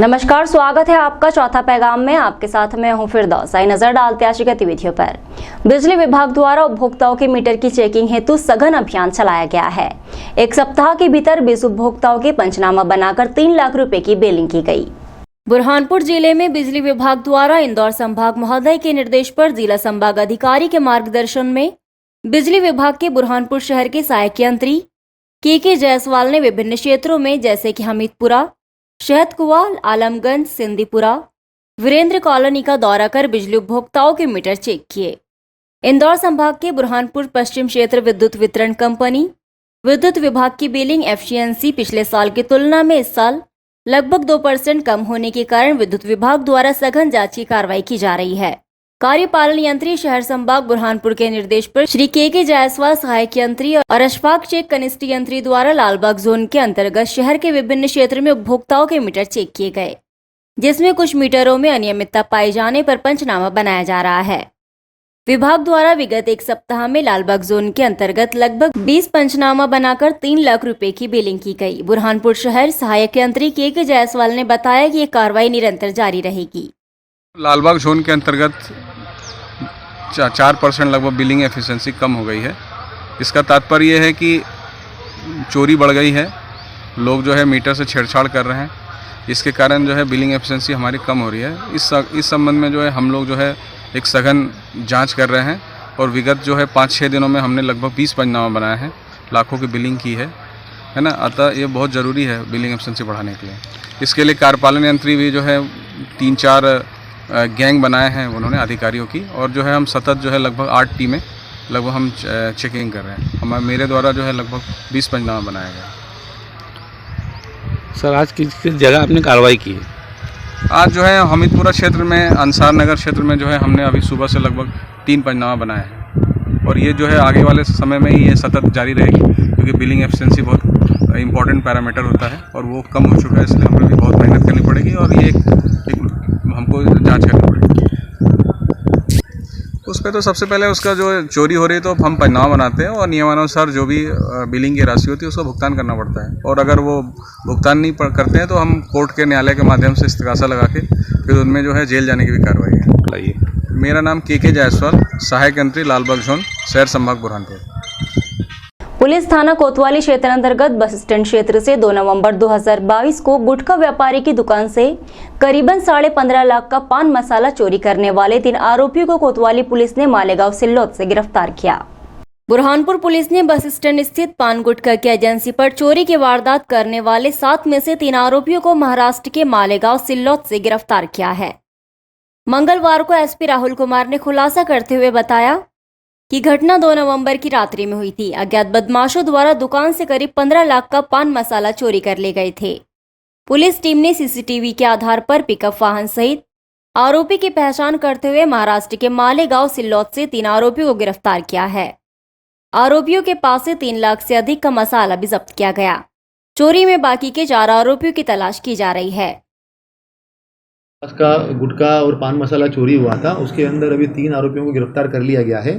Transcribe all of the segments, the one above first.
नमस्कार, स्वागत है आपका चौथा पैगाम में। आपके साथ मैं हूं फिरदौस। आई नजर डालते आज की गतिविधियों पर। बिजली विभाग द्वारा उपभोक्ताओं के मीटर की चेकिंग हेतु सघन अभियान चलाया गया है। एक सप्ताह के भीतर 20 उपभोक्ताओं के पंचनामा बनाकर 3 लाख रुपए की बिलिंग की गई। बुरहानपुर जिले में बिजली विभाग द्वारा इंदौर संभाग महोदय के निर्देश पर जिला संभाग अधिकारी के मार्गदर्शन में बिजली विभाग के बुरहानपुर शहर के सहायक यंत्री के जायसवाल ने विभिन्न क्षेत्रों में जैसे कि हमीदपुरा, शहतकुआ, आलमगंज, सिंदीपुरा, वीरेंद्र कॉलोनी का दौरा कर बिजली उपभोक्ताओं के मीटर चेक किए। इंदौर संभाग के बुरहानपुर पश्चिम क्षेत्र विद्युत वितरण कंपनी विद्युत विभाग की बिलिंग एफिशिएंसी पिछले साल की तुलना में इस साल लगभग 2% कम होने के कारण विद्युत विभाग द्वारा सघन जांच की कार्रवाई की जा रही है। कार्यपालन यंत्री शहर संभाग बुरहानपुर के निर्देश पर श्री के जायसवाल सहायक यंत्री और अशफाक शेख कनिष्ठ यंत्री द्वारा लालबाग जोन के अंतर्गत शहर के विभिन्न क्षेत्र में उपभोक्ताओं के मीटर चेक किए गए, जिसमें कुछ मीटरों में अनियमितता पाए जाने पर पंचनामा बनाया जा रहा है। विभाग द्वारा विगत एक सप्ताह में लालबाग जोन के अंतर्गत लगभग 20 पंचनामा बनाकर 3 लाख रुपए की बिलिंग की गई। बुरहानपुर शहर सहायक यंत्री के जायसवाल ने बताया कि ये कार्रवाई निरंतर जारी रहेगी। लालबाग जोन के अंतर्गत 4% लगभग बिलिंग एफिशिएंसी कम हो गई है। इसका तात्पर्य है कि चोरी बढ़ गई है, लोग जो है मीटर से छेड़छाड़ कर रहे हैं, इसके कारण जो है बिलिंग एफिशिएंसी हमारी कम हो रही है। इस संबंध में जो है हम लोग जो है एक सघन जांच कर रहे हैं और विगत जो है 5-6 दिनों में हमने लगभग 20 पंचनामा बनाए हैं, लाखों की बिलिंग की है ना। अतः ये बहुत ज़रूरी है बिलिंग एफिशिएंसी बढ़ाने के लिए। इसके लिए कार्यपालन यंत्री भी जो है 3-4 गैंग बनाए हैं उन्होंने अधिकारियों की, और जो है हम सतत जो है लगभग 8 टीमें लगभग हम चेकिंग कर रहे हैं। मेरे द्वारा जो है लगभग 20 पंचनामा बनाया गया। सर, आज किस किस जगह आपने कार्रवाई की है? आज जो है हमीदपुरा क्षेत्र में, अंसार नगर क्षेत्र में जो है हमने अभी सुबह से लगभग 3 पंचनामा बनाए हैं, और ये जो है आगे वाले समय में ही ये सतत जारी रहेगी, क्योंकि बिलिंग एफिशिएंसी बहुत इंपॉर्टेंट पैरामीटर होता है और वो कम हो चुका है, इसलिए हमें भी बहुत मेहनत करनी पड़ेगी और ये हमको जांच करनी पड़ेगी। उस पर तो सबसे पहले उसका जो चोरी हो रही है तो हम पंचनामा बनाते हैं और नियमानुसार जो भी बिलिंग की राशि होती है उसका भुगतान करना पड़ता है, और अगर वो भुगतान नहीं करते हैं तो हम कोर्ट के न्यायालय के माध्यम से इस्तिगासा लगा के फिर उनमें जो है जेल जाने की भी कार्रवाई है। मेरा नाम के जायसवाल, सहायक यंत्री, लालबाग जोन, शहर संभाग बुरहानपुर। पुलिस थाना कोतवाली क्षेत्र अंतर्गत बस स्टैंड क्षेत्र से 2 नवंबर 2022 को गुटखा व्यापारी की दुकान से करीबन 15.5 लाख का पान मसाला चोरी करने वाले 3 आरोपियों को कोतवाली पुलिस ने मालेगांव सिल्लोद से गिरफ्तार किया। बुरहानपुर पुलिस ने बस स्टैंड स्थित पान गुटखा की एजेंसी पर चोरी की वारदात करने वाले 7 में से 3 आरोपियों को महाराष्ट्र के मालेगांव सिल्लोद से गिरफ्तार किया है। मंगलवार को एसपी राहुल कुमार ने खुलासा करते हुए बताया कि घटना 2 नवंबर की रात्रि में हुई थी। अज्ञात बदमाशों द्वारा दुकान से करीब 15 लाख का पान मसाला चोरी कर ले गए थे। पुलिस टीम ने सीसीटीवी के आधार पर पिकअप वाहन सहित आरोपी की पहचान करते हुए महाराष्ट्र के मालेगांव सिल्लोद से 3 आरोपियों को गिरफ्तार किया है। आरोपियों के पास से 3 लाख से अधिक का मसाला भी जब्त किया गया। चोरी में बाकी के 4 आरोपियों की तलाश की जा रही है। का गुटखा और पान मसाला चोरी हुआ था, उसके अंदर अभी 3 आरोपियों को गिरफ्तार कर लिया गया है।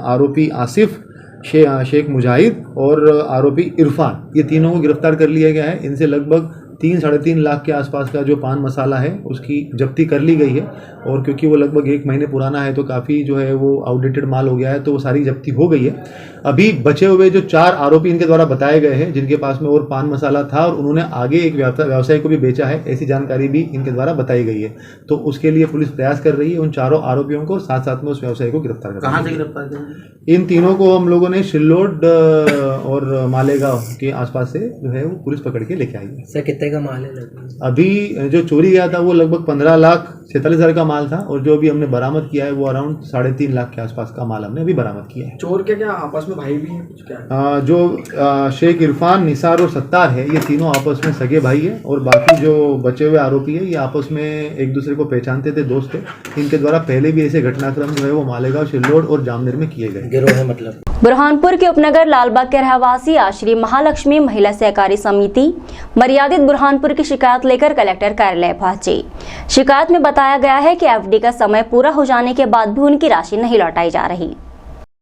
आरोपी आसिफ, शेख मुजाहिद और आरोपी इरफान, ये तीनों को गिरफ्तार कर लिया गया है। इनसे लगभग 3-3.5 लाख के आसपास का जो पान मसाला है उसकी जब्ती कर ली गई है, और क्योंकि वो लगभग 1 महीने पुराना है तो काफ़ी जो है वो आउटडेटेड माल हो गया है, तो वो सारी जब्ती हो गई है। अभी बचे हुए जो 4 आरोपी इनके द्वारा बताए गए हैं, जिनके पास में और पान मसाला था और उन्होंने आगे एक व्यवसायी को भी बेचा है, ऐसी जानकारी भी इनके द्वारा बताई गई है। तो उसके लिए पुलिस प्रयास कर रही है उन चारों आरोपियों को, साथ साथ में उस व्यवसायी को गिरफ्तार कर। कहाँ से गिरफ्तार किया? इन तीनों को हम लोगों ने सिल्लोड और मालेगांव के आसपास से जो है वो पुलिस पकड़ के लेके आई है। सर, कितने का माल है? अभी जो चोरी गया था वो लगभग 15,46,000 का माल था, और जो अभी हमने बरामद किया है वो अराउंड 3.5 लाख के आसपास का माल हमने अभी बरामद किया है। चोर के क्या आपस में भाई भी हैं कुछ क्या? जो शेख इरफान, निसार और सत्तार है, ये तीनों आपस में सगे भाई है, और बाकी जो बचे हुए आरोपी है ये आपस में एक दूसरे को पहचानते थे, दोस्त थे। इनके द्वारा पहले भी ऐसे घटनाक्रम जो है वो मालेगांव, सिल्लोड और जामनेर में किए गए गिरोह है। मतलब बुरहानपुर के उपनगर लालबाग के रहवासी आज श्री महालक्ष्मी महिला सहकारी समिति मर्यादित बुरहानपुर की शिकायत लेकर कलेक्टर कार्यालय पहुंचे। शिकायत में बताया गया है कि एफडी का समय पूरा हो जाने के बाद भी उनकी राशि नहीं लौटाई जा रही।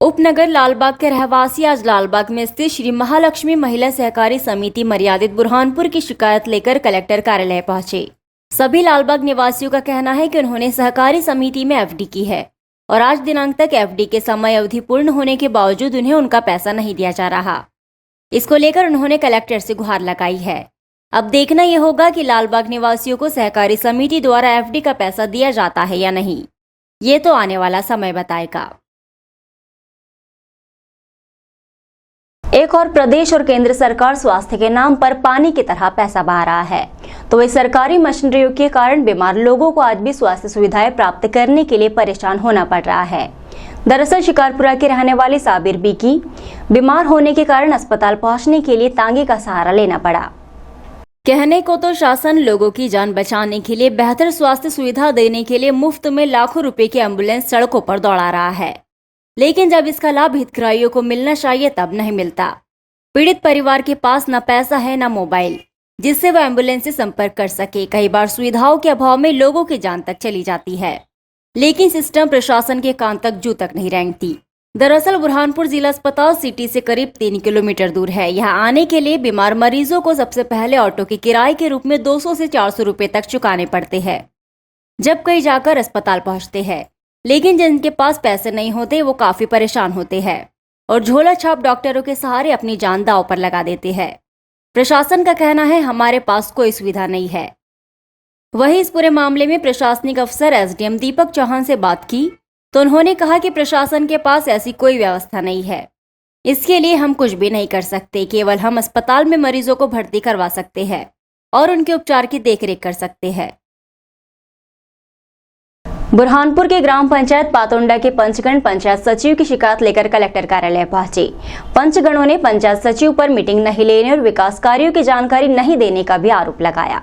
उपनगर लालबाग के रहवासी आज लालबाग में स्थित श्री महालक्ष्मी महिला सहकारी समिति मर्यादित बुरहानपुर की शिकायत लेकर कलेक्टर कार्यालय पहुंचे। सभी लालबाग निवासियों का कहना है कि उन्होंने सहकारी समिति में एफडी की है और आज दिनांक तक एफडी के समय अवधि पूर्ण होने के बावजूद उन्हें उनका पैसा नहीं दिया जा रहा। इसको लेकर उन्होंने कलेक्टर से गुहार लगाई है। अब देखना यह होगा कि लालबाग निवासियों को सहकारी समिति द्वारा एफडी का पैसा दिया जाता है या नहीं, ये तो आने वाला समय बताएगा। एक और प्रदेश और केंद्र सरकार स्वास्थ्य के नाम पर पानी की तरह पैसा बहा रहा है, तो वही सरकारी मशीनरियों के कारण बीमार लोगों को आज भी स्वास्थ्य सुविधाएं प्राप्त करने के लिए परेशान होना पड़ रहा है। दरअसल शिकारपुरा के रहने वाली साबिर बी की बीमार होने के कारण अस्पताल पहुंचने के लिए तांगे का सहारा लेना पड़ा। कहने को तो शासन लोगों की जान बचाने के लिए बेहतर स्वास्थ्य सुविधा देने के लिए मुफ्त में लाखों रुपए की एम्बुलेंस सड़कों पर दौड़ा रहा है, लेकिन जब इसका लाभ हितग्राहियों को मिलना चाहिए तब नहीं मिलता। पीड़ित परिवार के पास न पैसा है न मोबाइल जिससे वह एम्बुलेंस से संपर्क कर सके। कई बार सुविधाओं के अभाव में लोगों की जान तक चली जाती है, लेकिन सिस्टम प्रशासन के कान तक जू तक नहीं रेंगती। दरअसल बुरहानपुर जिला अस्पताल सिटी से करीब 3 किलोमीटर दूर है। यहाँ आने के लिए बीमार मरीजों को सबसे पहले ऑटो के किराए के रूप में 200 से 400 रुपए तक चुकाने पड़ते हैं जब कहीं जाकर अस्पताल पहुंचते हैं, लेकिन जिनके पास पैसे नहीं होते वो काफी परेशान होते हैं और झोला छाप डॉक्टरों के सहारे अपनी जान दांव पर लगा देते हैं। प्रशासन का कहना है हमारे पास कोई सुविधा नहीं है। वहीं इस पूरे मामले में प्रशासनिक अफसर एसडीएम दीपक चौहान से बात की तो उन्होंने कहा कि प्रशासन के पास ऐसी कोई व्यवस्था नहीं है, इसके लिए हम कुछ भी नहीं कर सकते। केवल हम अस्पताल में मरीजों को भर्ती करवा सकते हैं और उनके उपचार की देखरेख कर सकते हैं। बुरहानपुर के ग्राम पंचायत पातोंडा के पंचगण पंचायत सचिव की शिकायत लेकर कलेक्टर कार्यालय पहुंचे। पंचगणों ने पंचायत सचिव पर मीटिंग नहीं लेने और विकास कार्यों की जानकारी नहीं देने का भी आरोप लगाया।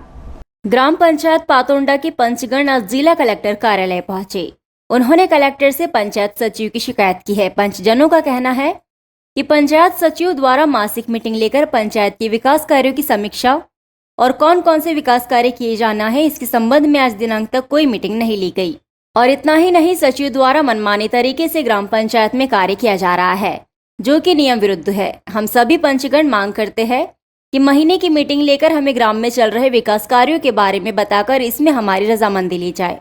ग्राम पंचायत पातोंडा के पंचगण आज जिला कलेक्टर कार्यालय पहुंचे। उन्होंने कलेक्टर से पंचायत सचिव की शिकायत की है। पंचजनों का कहना है कि पंचायत सचिव द्वारा मासिक मीटिंग लेकर पंचायत के विकास कार्यों की समीक्षा और कौन कौन से विकास कार्य किए जाना है इसके संबंध में आज दिनांक तक कोई मीटिंग नहीं ली गई। और इतना ही नहीं, सचिव द्वारा मनमानी तरीके से ग्राम पंचायत में कार्य किया जा रहा है जो कि नियम विरुद्ध है। हम सभी पंचगण मांग करते हैं कि महीने की मीटिंग लेकर हमें ग्राम में चल रहे विकास कार्यों के बारे में बताकर इसमें हमारी रजामंदी ली जाए।